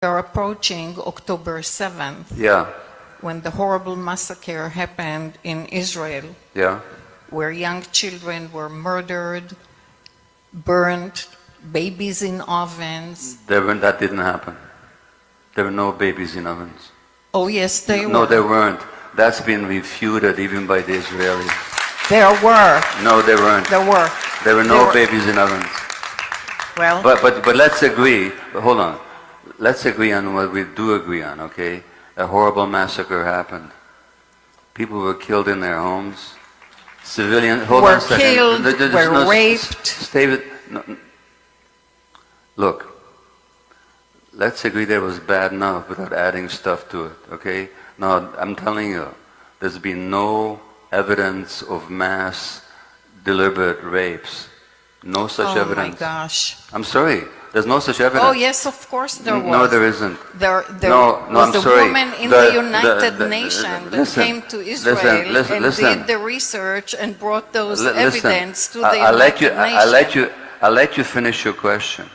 are approaching October 7th. Yeah. When the horrible massacre happened in Israel. Yeah. Where young children were murdered, burned, babies in ovens. That didn't happen. There were no babies in ovens. Oh yes, they were. No, there weren't. That's been refuted even by the Israelis. There were. No, there weren't. There were. There were no babies in ovens. Well. But let's agree. Hold on. Let's agree on what we do agree on, okay? A horrible massacre happened. People were killed in their homes. Civilians were killed, were raped. Stay with. No. Look. Let's agree there was bad enough without adding stuff to it, okay? Now, I'm telling you, there's been no evidence of mass deliberate rapes. No such evidence. Oh my gosh. I'm sorry. There's no such evidence. Oh yes, of course there was. No, there isn't. There no, was I'm a sorry. woman in the United Nations that came to Israel and did the research and brought those evidence to the United Nations. I'll let you finish your question.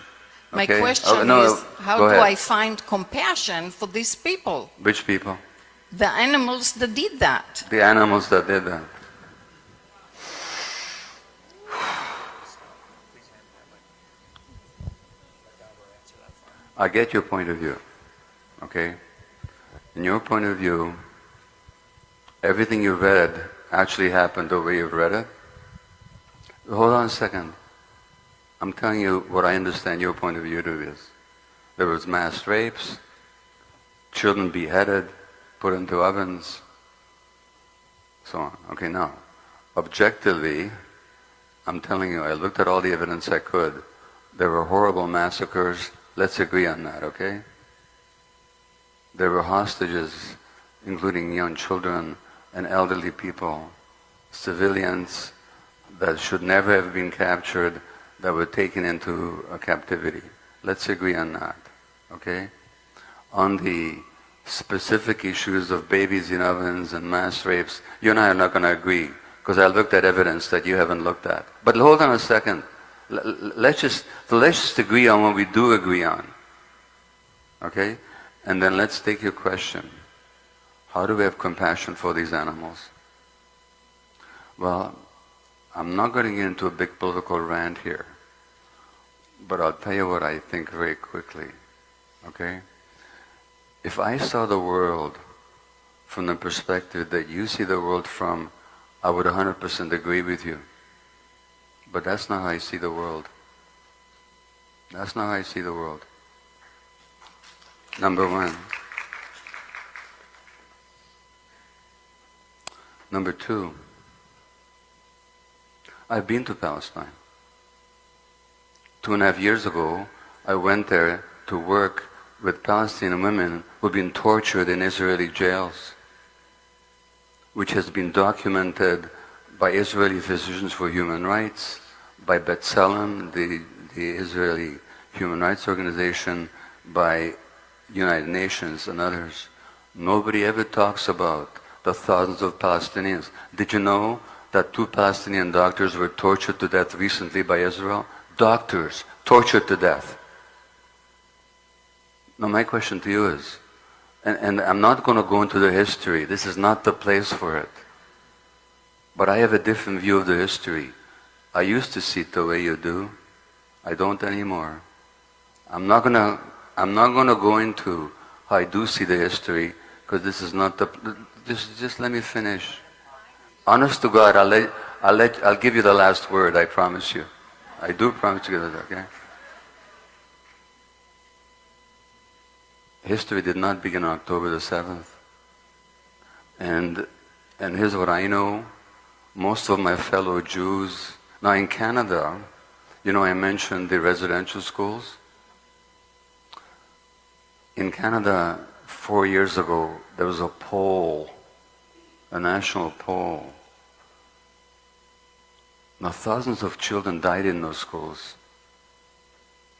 My question is, how do I find compassion for these people? Which people? The animals that did that. The animals that did that. I get your point of view, okay? In your point of view, everything you read actually happened the way you've read it. Hold on a second. I'm telling you what I understand your point of view to is. There was mass rapes, children beheaded, put into ovens, so on. Okay, now, objectively, I'm telling you, I looked at all the evidence I could. There were horrible massacres. Let's agree on that, okay? There were hostages, including young children and elderly people, civilians that should never have been captured, that were taken into captivity. Let's agree on that, okay? On the specific issues of babies in ovens and mass rapes, you and I are not going to agree, because I looked at evidence that you haven't looked at. But hold on a second. Let's just agree on what we do agree on, okay? And then let's take your question. How do we have compassion for these animals? Well, I'm not going to get into a big political rant here, but I'll tell you what I think very quickly, okay? If I saw the world from the perspective that you see the world from, I would 100% agree with you. But that's not how I see the world. That's not how I see the world. Number one. Number two, I've been to Palestine. 2.5 years ago, I went there to work with Palestinian women who've been tortured in Israeli jails, which has been documented by Israeli Physicians for Human Rights, by B'Tselem, the Israeli human rights organization, by United Nations and others. Nobody ever talks about the thousands of Palestinians. Did you know that 2 Palestinian doctors were tortured to death recently by Israel? Doctors tortured to death. Now my question to you is, and I'm not going to go into the history, this is not the place for it, but I have a different view of the history. I used to see it the way you do. I don't anymore. I'm not gonna go into how I do see the history, because this is not the. Just let me finish. Honest to God, I'll give you the last word. I promise you. I do promise you that. Okay. History did not begin on October the 7th. And here's what I know. Most of my fellow Jews. Now in Canada, you know, I mentioned the residential schools. In Canada, 4 years ago, there was a poll, a national poll. Now thousands of children died in those schools.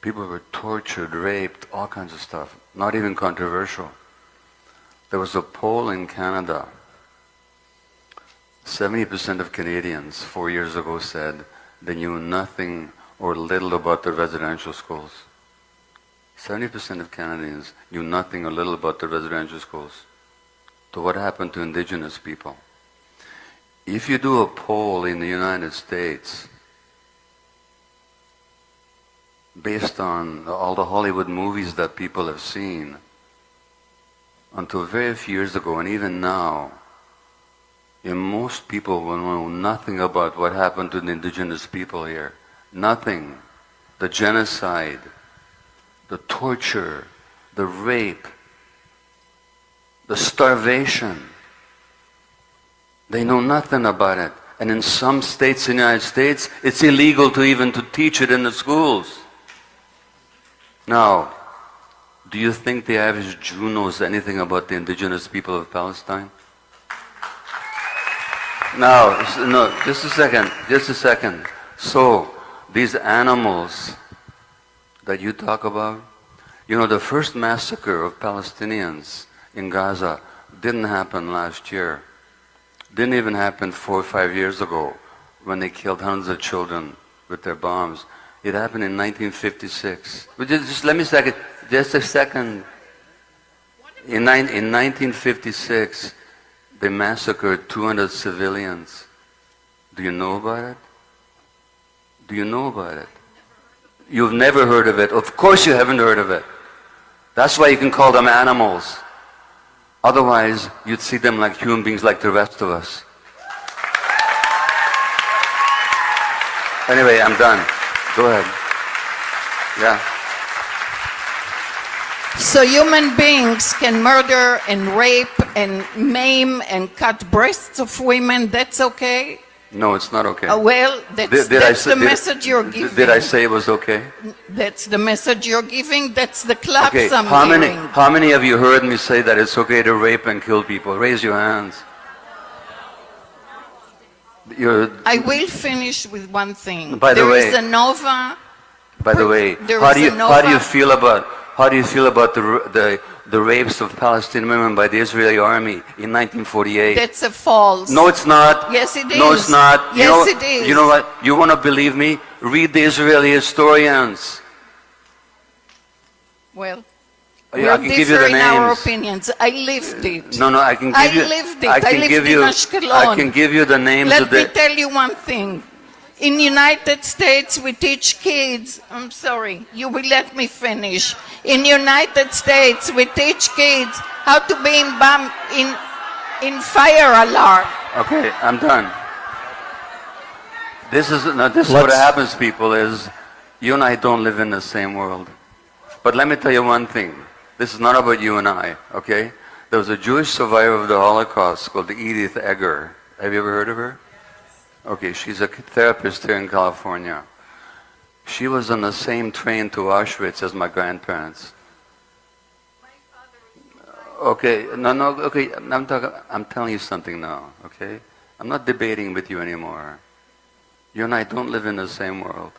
People were tortured, raped, all kinds of stuff. Not even controversial. There was a poll in Canada. 70% of Canadians 4 years ago said they knew nothing or little about the residential schools. 70% of Canadians knew nothing or little about the residential schools. So what happened to indigenous people? If you do a poll in the United States based on all the Hollywood movies that people have seen, until very few years ago and even now, most people will know nothing about what happened to the indigenous people here. Nothing. The genocide, the torture, the rape, the starvation. They know nothing about it. And in some states in the United States, it's illegal to even to teach it in the schools. Now, do you think the average Jew knows anything about the indigenous people of Palestine? No, just a second. So, these animals that you talk about, the first massacre of Palestinians in Gaza didn't happen last year. Didn't even happen 4 or 5 years ago when they killed hundreds of children with their bombs. It happened in 1956. But just let me just a second. In 1956, they massacred 200 civilians. Do you know about it? Do you know about it? You've never heard of it. Of course you haven't heard of it. That's why you can call them animals. Otherwise, you'd see them like human beings like the rest of us. Anyway, I'm done. Go ahead. Yeah. So human beings can murder and rape and maim and cut breasts of women, that's okay? No, it's not okay. Well, that's the message you're giving. Did I say it was okay? That's the message you're giving. That's the claps Okay, I'm hearing. how many of you heard me say that it's okay to rape and kill people? Raise your hands. I will finish with one thing. By the way, there is a Nova. By the way, how do you feel about the rapes of Palestinian women by the Israeli army in 1948? That's a false. No, it's not. Yes, it is. No, it's not. Yes, it is. You know what? You want to believe me? Read the Israeli historians. Well, I we're can give you the different in our names. opinions. I lived it. No, I can give you. I lived it. I lived in Ashkelon. I can give you the names Let of the. me tell you one thing. In the United States, we teach kids, I'm sorry, you will let me finish. In the United States, we teach kids how to be in fire alarm. Okay, I'm done. This is what happens, people, is you and I don't live in the same world. But let me tell you one thing. This is not about you and I, okay? There was a Jewish survivor of the Holocaust called Edith Egger. Have you ever heard of her? Okay, she's a therapist here in California. She was on the same train to Auschwitz as my grandparents. Okay, okay, I'm telling you something now, okay? I'm not debating with you anymore. You and I don't live in the same world.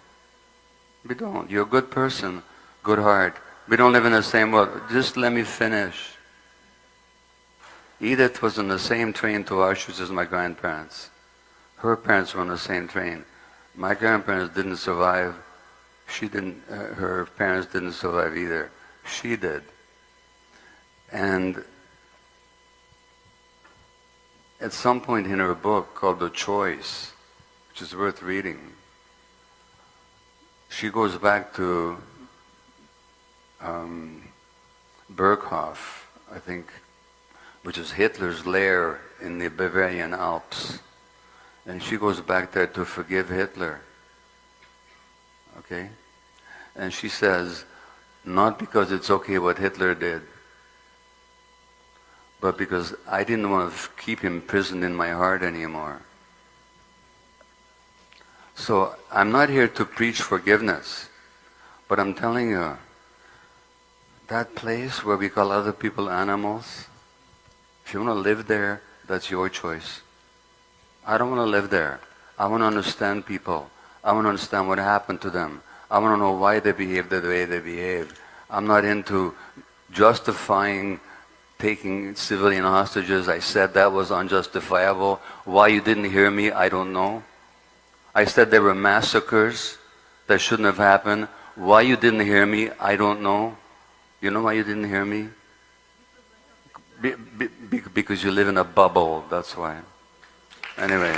We don't. You're a good person, good heart. We don't live in the same world. Just let me finish. Edith was on the same train to Auschwitz as my grandparents. Her parents were on the same train. My grandparents didn't survive. Her parents didn't survive either. She did. And at some point in her book called The Choice, which is worth reading, she goes back to Berghof, I think, which is Hitler's lair in the Bavarian Alps. And she goes back there to forgive Hitler. Okay? And she says, not because it's okay what Hitler did, but because I didn't want to keep him imprisoned in my heart anymore. So I'm not here to preach forgiveness, but I'm telling you, that place where we call other people animals, if you want to live there, that's your choice. I don't want to live there. I want to understand people. I want to understand what happened to them. I want to know why they behaved the way they behaved. I'm not into justifying taking civilian hostages. I said that was unjustifiable. Why you didn't hear me, I don't know. I said there were massacres that shouldn't have happened. Why you didn't hear me, I don't know. You know why you didn't hear me? Because you live in a bubble, that's why. Anyway.